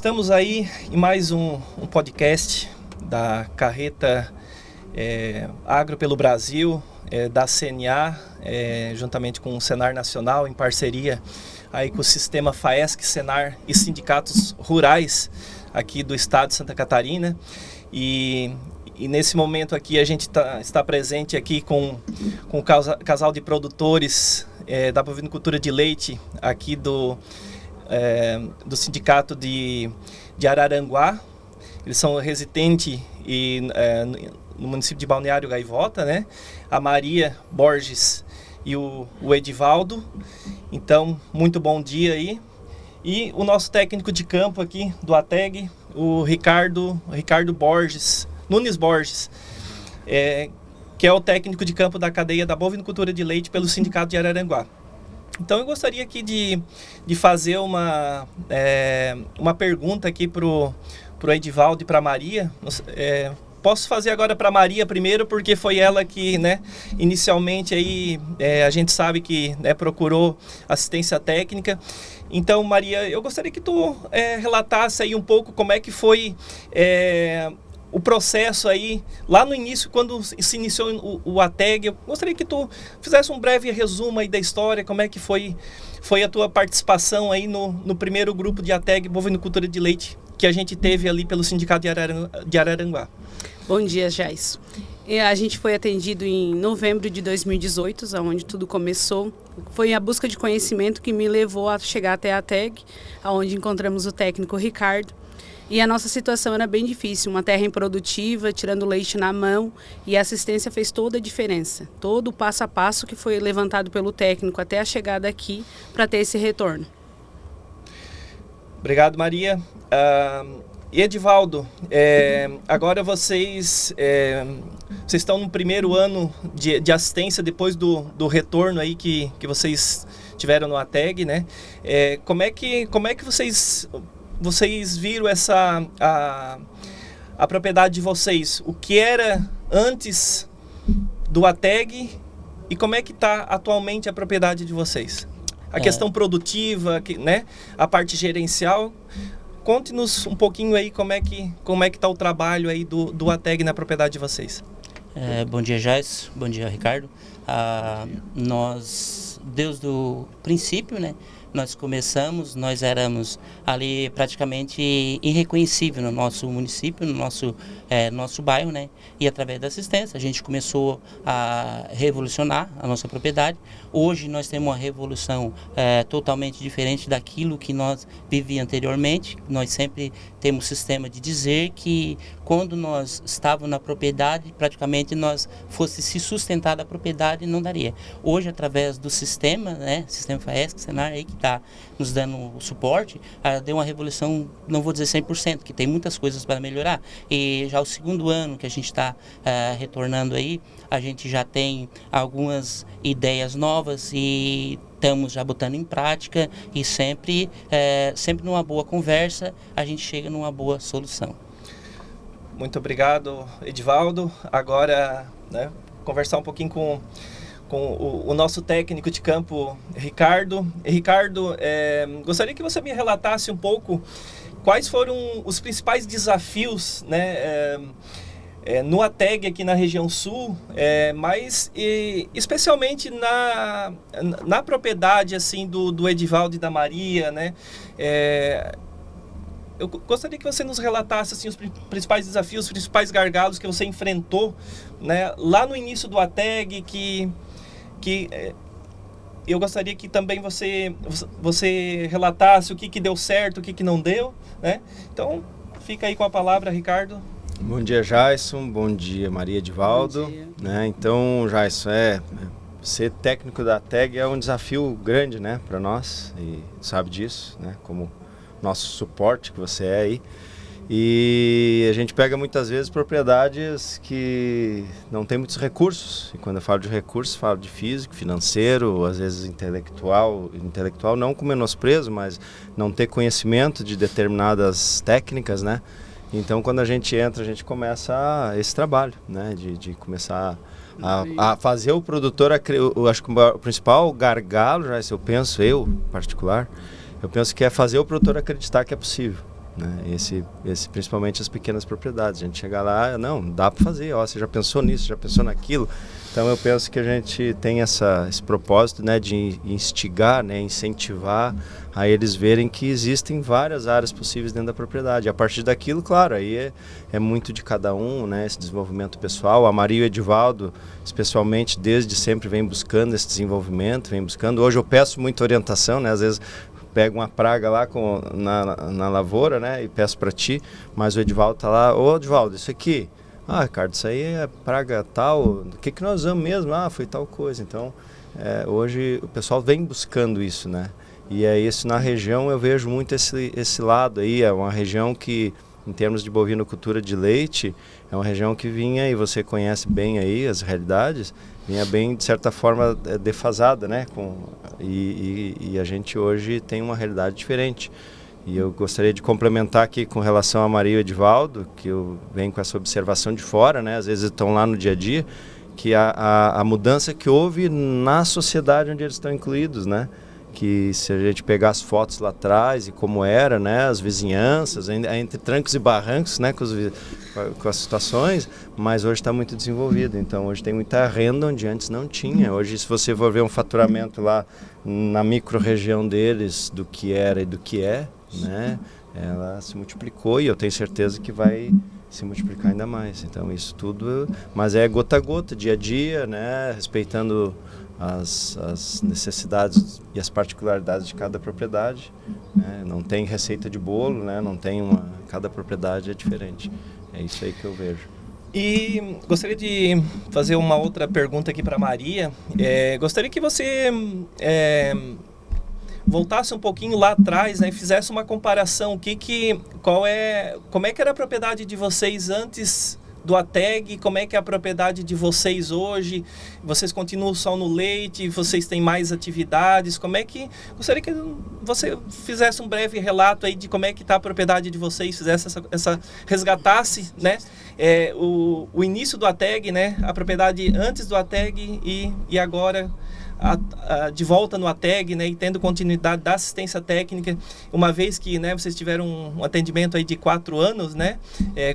Estamos aí em mais um podcast da Carreta Agro pelo Brasil, da CNA, juntamente com o Senar Nacional, em parceria aí com o Sistema FAESC, Senar e sindicatos rurais aqui do estado de Santa Catarina. E nesse momento aqui a gente está presente aqui com o casal de produtores da bovinocultura de leite aqui do sindicato de Araranguá. Eles são residentes no município de Balneário Gaivota, né? A Maria Borges e o Edivaldo. Então, muito bom dia aí. E o nosso técnico de campo aqui do ATEG, o Ricardo Borges, Nunes Borges, que é o técnico de campo da cadeia da bovinocultura de leite pelo sindicato de Araranguá. Então eu gostaria aqui de fazer uma pergunta aqui pro Edivaldo e para a Maria. Posso fazer agora para a Maria primeiro, porque foi ela que, né, inicialmente aí, a gente sabe que, né, procurou assistência técnica. Então, Maria, eu gostaria que tu relatasse aí um pouco como é que foi o processo aí, lá no início, quando se iniciou o ATEG. Eu gostaria que tu fizesse um breve resumo aí da história, como é que foi a tua participação aí no primeiro grupo de ATEG Bovinocultura de Leite que a gente teve ali pelo Sindicato de Araranguá. Bom dia, Jais. A gente foi atendido em novembro de 2018, onde tudo começou. Foi a busca de conhecimento que me levou a chegar até a ATEG, onde encontramos o técnico Ricardo. E a nossa situação era bem difícil, uma terra improdutiva, tirando leite na mão, e a assistência fez toda a diferença. Todo o passo a passo que foi levantado pelo técnico até a chegada aqui para ter esse retorno. Obrigado, Maria. E Edivaldo, agora vocês estão no primeiro ano de assistência depois do retorno aí que vocês tiveram no ATEG, né? Como é que vocês viram a propriedade de vocês? O que era antes do ATEG e como é que está atualmente a propriedade de vocês? A questão produtiva, né? A parte gerencial. Conte-nos um pouquinho aí como é que está o trabalho aí do ATEG na propriedade de vocês. Bom dia, Jais. Bom dia, Ricardo. Nós, desde o princípio, né? Nós éramos ali praticamente irreconhecível no nosso município, no nosso bairro, né? E através da assistência a gente começou a revolucionar a nossa propriedade. Hoje nós temos uma revolução totalmente diferente daquilo que nós vivíamos anteriormente. Nós sempre temos o sistema de dizer que quando nós estávamos na propriedade, praticamente nós fosse se sustentar da propriedade, não daria. Hoje, através do sistema, né? Sistema FAESC, Senar, aí que está nos dando o suporte, deu uma revolução, não vou dizer 100%, que tem muitas coisas para melhorar. E já o segundo ano que a gente está retornando aí, a gente já tem algumas ideias novas e estamos já botando em prática e sempre numa boa conversa a gente chega numa boa solução. Muito obrigado, Edivaldo. Agora, né, conversar um pouquinho com o nosso técnico de campo, Ricardo. Ricardo, gostaria que você me relatasse um pouco quais foram os principais desafios, né, no ATEG aqui na região sul, mas especialmente na propriedade assim, do Edivaldo e da Maria, né? Eu gostaria que você nos relatasse assim, os principais desafios, os principais gargalos que você enfrentou, né, lá no início do ATEG, que eu gostaria que também você relatasse o que deu certo, o que não deu, né? Então, fica aí com a palavra, Ricardo. Bom dia, Jaison. Bom dia, Maria Edivaldo. Bom dia. Né? Então, Jaison, ser técnico da ATEG é um desafio grande, né, para nós, e sabe disso, né, como nosso suporte que você é aí. E a gente pega muitas vezes propriedades que não tem muitos recursos. E quando eu falo de recursos, falo de físico, financeiro, às vezes intelectual não com menosprezo, mas não ter conhecimento de determinadas técnicas, né? Então, quando a gente entra, a gente começa esse trabalho, né? De começar a fazer o produtor, eu acho que o principal gargalo, já, eu penso, eu particular, eu penso que é fazer o produtor acreditar que é possível. né? Principalmente as pequenas propriedades. A gente chega lá, não, dá para fazer, ó, você já pensou nisso, já pensou naquilo. Então eu penso que a gente tem esse propósito, né, de instigar, né, incentivar a eles verem que existem várias áreas possíveis dentro da propriedade. A partir daquilo, claro, aí é muito de cada um, né, esse desenvolvimento pessoal. A Maria e o Edivaldo, especialmente, desde sempre vem buscando esse desenvolvimento, vem buscando. Hoje eu peço muita orientação, né, às vezes pego uma praga lá na lavoura, né, e peço para ti, mas o Edivaldo tá lá, ô Edivaldo, isso aqui... Ah, Ricardo, isso aí é praga tal, o que nós usamos mesmo? Ah, foi tal coisa. Então, hoje o pessoal vem buscando isso, né? E é isso na região, eu vejo muito esse lado aí, é uma região que, em termos de bovinocultura de leite, é uma região que vinha, e você conhece bem aí as realidades, vinha bem, de certa forma, defasada, né? E a gente hoje tem uma realidade diferente. E eu gostaria de complementar aqui com relação a Maria e o Edivaldo, que eu venho com essa observação de fora, né? Às vezes estão lá no dia a dia, que a mudança que houve na sociedade onde eles estão incluídos, né? Que se a gente pegar as fotos lá atrás e como era, né? As vizinhanças, entre trancos e barrancos, né? Com as situações, mas hoje está muito desenvolvido. Então hoje tem muita renda onde antes não tinha. Hoje, se você for ver um faturamento lá na micro-região deles, do que era e do que é, né? Ela se multiplicou e eu tenho certeza que vai se multiplicar ainda mais. Então isso tudo, mas é gota a gota, dia a dia, né? Respeitando as necessidades e as particularidades de cada propriedade, né? Não tem receita de bolo, né? Não tem cada propriedade é diferente. É isso aí que eu vejo. E gostaria de fazer uma outra pergunta aqui para Maria. Gostaria que você voltasse um pouquinho lá atrás, né, e fizesse uma comparação. Como é que era a propriedade de vocês antes do ATEG, como é que é a propriedade de vocês hoje? Vocês continuam só no leite? Vocês têm mais atividades? Gostaria que você fizesse um breve relato aí de como é que está a propriedade de vocês, fizesse resgatasse, né, o início do ATEG, né, a propriedade antes do ATEG e agora de volta no ATEG, né, e tendo continuidade da assistência técnica, uma vez que, né, vocês tiveram um atendimento aí de 4 anos, né,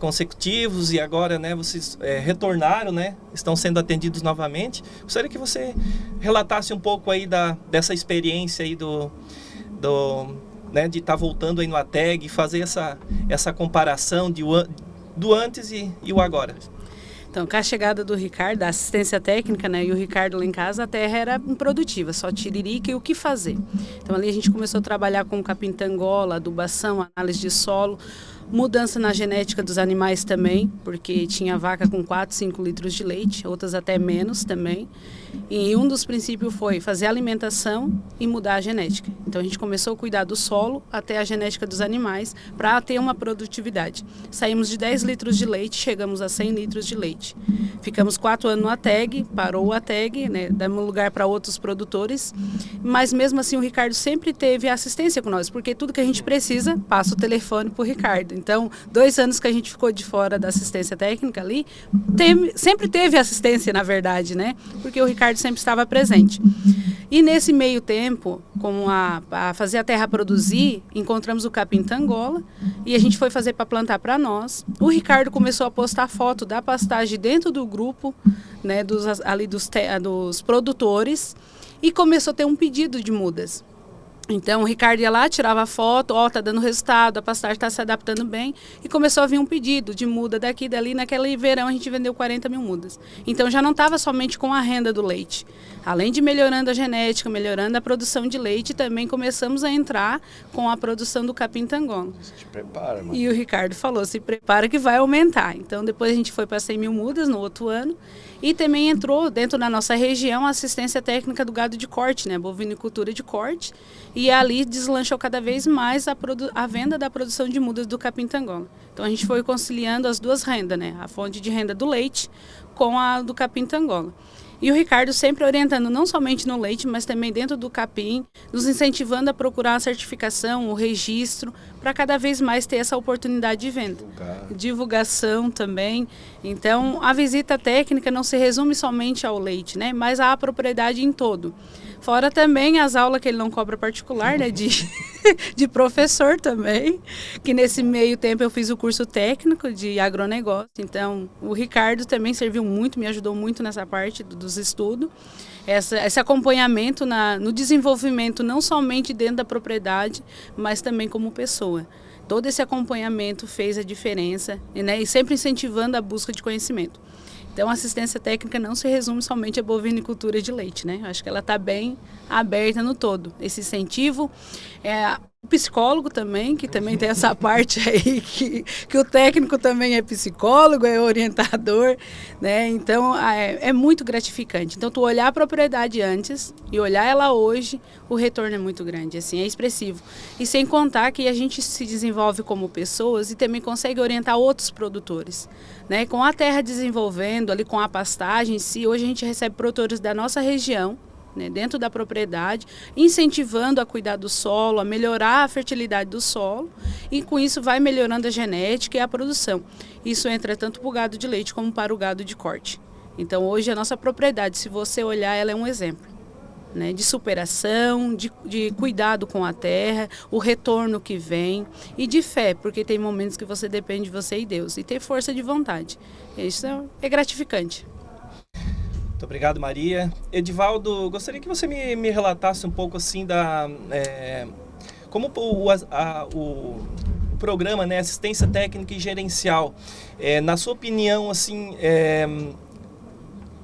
consecutivos, e agora, né, vocês retornaram, né, estão sendo atendidos novamente. Gostaria que você relatasse um pouco aí dessa experiência aí né, de estar voltando aí no ATEG e fazer essa comparação do antes e o agora. Então, com a chegada do Ricardo, da assistência técnica, né, e o Ricardo lá em casa, a terra era improdutiva, só tiririca e o que fazer. Então, ali a gente começou a trabalhar com capim-tangola, adubação, análise de solo, mudança na genética dos animais também, porque tinha vaca com 4, 5 litros de leite, outras até menos também. E um dos princípios foi fazer a alimentação e mudar a genética. Então a gente começou a cuidar do solo até a genética dos animais para ter uma produtividade. Saímos de 10 litros de leite, chegamos a 100 litros de leite. Ficamos 4 anos no ATEG, parou o ATEG, né, damos lugar para outros produtores, mas mesmo assim o Ricardo sempre teve assistência com nós, porque tudo que a gente precisa, passa o telefone para o Ricardo. Então, 2 anos que a gente ficou de fora da assistência técnica ali, sempre teve assistência, na verdade, né? Porque o Ricardo sempre estava presente. E nesse meio tempo, com a fazer a terra produzir, encontramos o capim-tangola e a gente foi fazer para plantar para nós. O Ricardo começou a postar foto da pastagem dentro do grupo, né, dos produtores, e começou a ter um pedido de mudas. Então o Ricardo ia lá, tirava foto, tá dando resultado, a pastagem está se adaptando bem, e começou a vir um pedido de muda daqui e dali. Naquele verão a gente vendeu 40 mil mudas. Então já não estava somente com a renda do leite. Além de melhorando a genética, melhorando a produção de leite, também começamos a entrar com a produção do capim-tangola. Se prepara, mano. E o Ricardo falou, se prepara que vai aumentar. Então depois a gente foi para 100 mil mudas no outro ano. E também entrou dentro da nossa região a assistência técnica do gado de corte, né, bovinicultura de corte. E ali deslanchou cada vez mais a venda da produção de mudas do capim-tangola. Então a gente foi conciliando as duas rendas, né, a fonte de renda do leite com a do capim-tangola. E o Ricardo sempre orientando não somente no leite, mas também dentro do capim, nos incentivando a procurar a certificação, o registro, para cada vez mais ter essa oportunidade de venda. Divulgação também. Então, a visita técnica não se resume somente ao leite, né, mas à propriedade em todo. Fora também as aulas que ele não cobra particular, né, de professor também, que nesse meio tempo eu fiz o curso técnico de agronegócio. Então, o Ricardo também serviu muito, me ajudou muito nessa parte dos estudos. Esse acompanhamento no desenvolvimento, não somente dentro da propriedade, mas também como pessoa. Todo esse acompanhamento fez a diferença, né, e sempre incentivando a busca de conhecimento. Então, a assistência técnica não se resume somente à bovinicultura de leite, né? Eu acho que ela está bem aberta no todo. Esse incentivo, o psicólogo também, que também tem essa parte aí, que o técnico também é psicólogo, é orientador, né? Então, é muito gratificante. Então, tu olhar a propriedade antes e olhar ela hoje, o retorno é muito grande, assim, é expressivo. E sem contar que a gente se desenvolve como pessoas e também consegue orientar outros produtores, né? Com a terra desenvolvendo, ali com a pastagem em si, hoje a gente recebe produtores da nossa região, né, dentro da propriedade, incentivando a cuidar do solo, a melhorar a fertilidade do solo, e com isso vai melhorando a genética e a produção. Isso entra tanto para o gado de leite como para o gado de corte. Então hoje a nossa propriedade, se você olhar, ela é um exemplo, né, de superação, de cuidado com a terra, o retorno que vem e de fé, porque tem momentos que você depende de você e Deus, e ter força de vontade. Isso é gratificante. Muito obrigado, Maria. Edivaldo, gostaria que você me relatasse um pouco assim como o programa, né, assistência técnica e gerencial, na sua opinião, assim,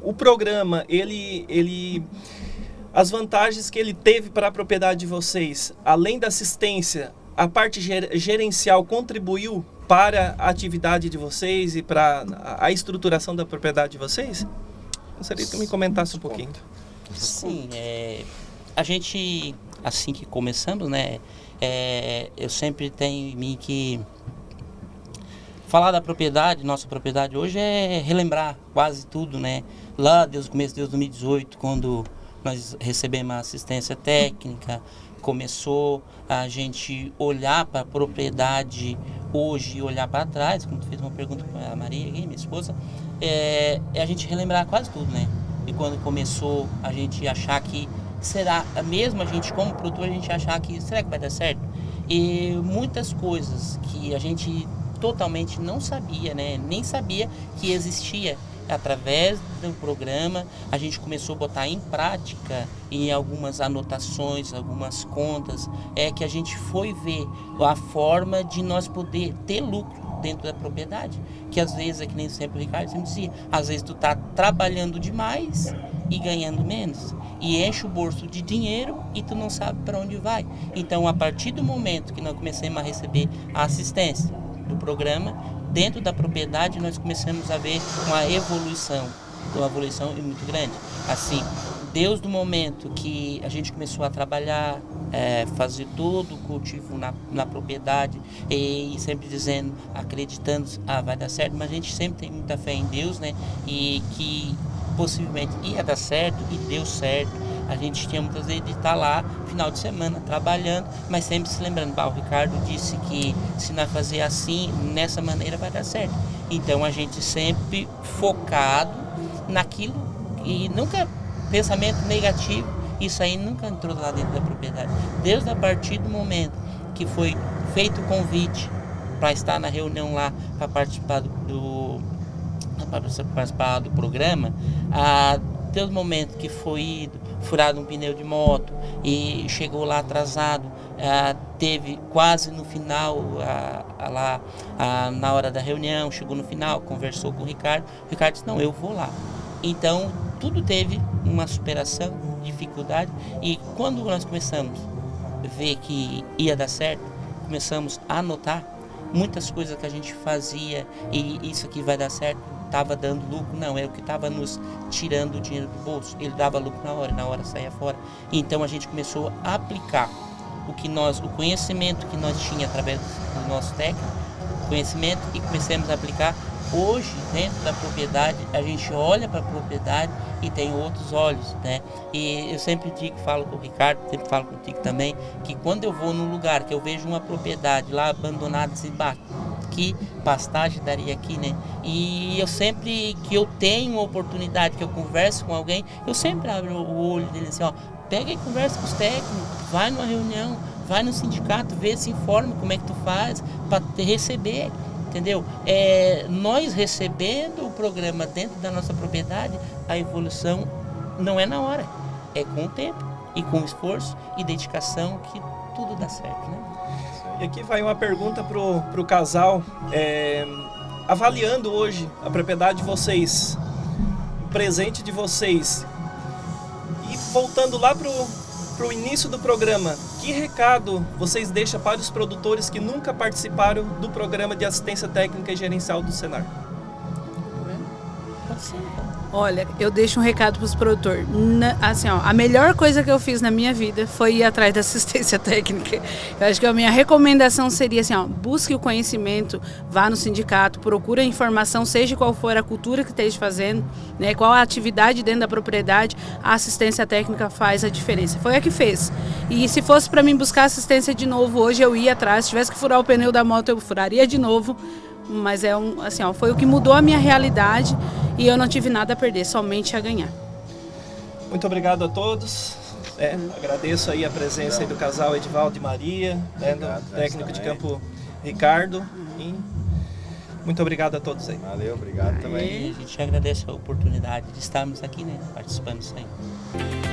o programa, as vantagens que ele teve para a propriedade de vocês, além da assistência, a parte gerencial contribuiu para a atividade de vocês e para a estruturação da propriedade de vocês? Gostaria que tu me comentasse um pouquinho. Sim, a gente, assim que começamos, né, eu sempre tenho em mim que falar da propriedade, nossa propriedade hoje é relembrar quase tudo, né, lá desde o começo de 2018, quando nós recebemos a assistência técnica, começou a gente olhar para a propriedade hoje e olhar para trás, como tu fez uma pergunta para a Maria, minha esposa, a gente relembrar quase tudo, né? E quando começou a gente achar que será, mesmo a gente como produtor, a gente achar que será que vai dar certo? E muitas coisas que a gente totalmente não sabia, né? Nem sabia que existia. Através do programa, a gente começou a botar em prática em algumas anotações, algumas contas, que a gente foi ver a forma de nós poder ter lucro dentro da propriedade, que às vezes, é que nem sempre o Ricardo sempre dizia, às vezes tu tá trabalhando demais e ganhando menos, e enche o bolso de dinheiro e tu não sabe para onde vai. Então, a partir do momento que nós começamos a receber a assistência do programa, dentro da propriedade nós começamos a ver uma evolução é muito grande. Assim, desde o momento que a gente começou a trabalhar, fazer todo o cultivo na propriedade e sempre dizendo, acreditando, vai dar certo, mas a gente sempre tem muita fé em Deus, né? E que possivelmente ia dar certo e deu certo. A gente tinha muitas vezes de estar lá, final de semana, trabalhando, mas sempre se lembrando, o Ricardo disse que se nós fazer assim, nessa maneira vai dar certo. Então a gente sempre focado naquilo e nunca pensamento negativo, isso aí nunca entrou lá dentro da propriedade. Desde a partir do momento que foi feito o convite para estar na reunião lá, para participar do programa, até o momento que foi furado um pneu de moto e chegou lá atrasado, teve quase no final, na hora da reunião, chegou no final, conversou com o Ricardo disse, não, eu vou lá. Então, tudo teve uma superação, dificuldade, e quando nós começamos a ver que ia dar certo, começamos a anotar muitas coisas que a gente fazia e isso aqui vai dar certo, estava dando lucro, não, era o que estava nos tirando o dinheiro do bolso, ele dava lucro na hora saía fora. Então a gente começou a aplicar o conhecimento que nós tínhamos através do nosso técnico, conhecimento, e começamos a aplicar. Hoje, dentro da propriedade, a gente olha para a propriedade e tem outros olhos, né? E eu sempre falo com o Ricardo, sempre falo contigo também, que quando eu vou num lugar que eu vejo uma propriedade lá abandonada, assim, que pastagem daria aqui, né? E eu sempre que eu tenho uma oportunidade, que eu converso com alguém, eu sempre abro o olho dele assim, pega e conversa com os técnicos, vai numa reunião, vai no sindicato, vê, se informa como é que tu faz para receber, entendeu? Nós recebendo o programa dentro da nossa propriedade, a evolução não é na hora, é com o tempo e com esforço e dedicação que tudo dá certo, né? E aqui vai uma pergunta pro casal, avaliando hoje a propriedade de vocês, o presente de vocês, e voltando lá pro início do programa, que recado vocês deixam para os produtores que nunca participaram do programa de assistência técnica e gerencial do Senar? Pode ser, então. Olha, eu deixo um recado para os produtores. Assim, ó, a melhor coisa que eu fiz na minha vida foi ir atrás da assistência técnica. Eu acho que a minha recomendação seria assim, ó, busque o conhecimento, vá no sindicato, procure a informação, seja qual for a cultura que esteja fazendo, né, qual a atividade dentro da propriedade, a assistência técnica faz a diferença. Foi a que fez. E se fosse para mim buscar assistência de novo hoje, eu ia atrás. Se tivesse que furar o pneu da moto, eu furaria de novo. Mas assim, ó, foi o que mudou a minha realidade e eu não tive nada a perder, somente a ganhar. Muito obrigado a todos. Agradeço aí a presença aí do casal Edivaldo e Maria, do técnico de campo Ricardo. E muito obrigado a todos aí. Valeu, obrigado também. A gente agradece a oportunidade de estarmos aqui, né, participando disso aí.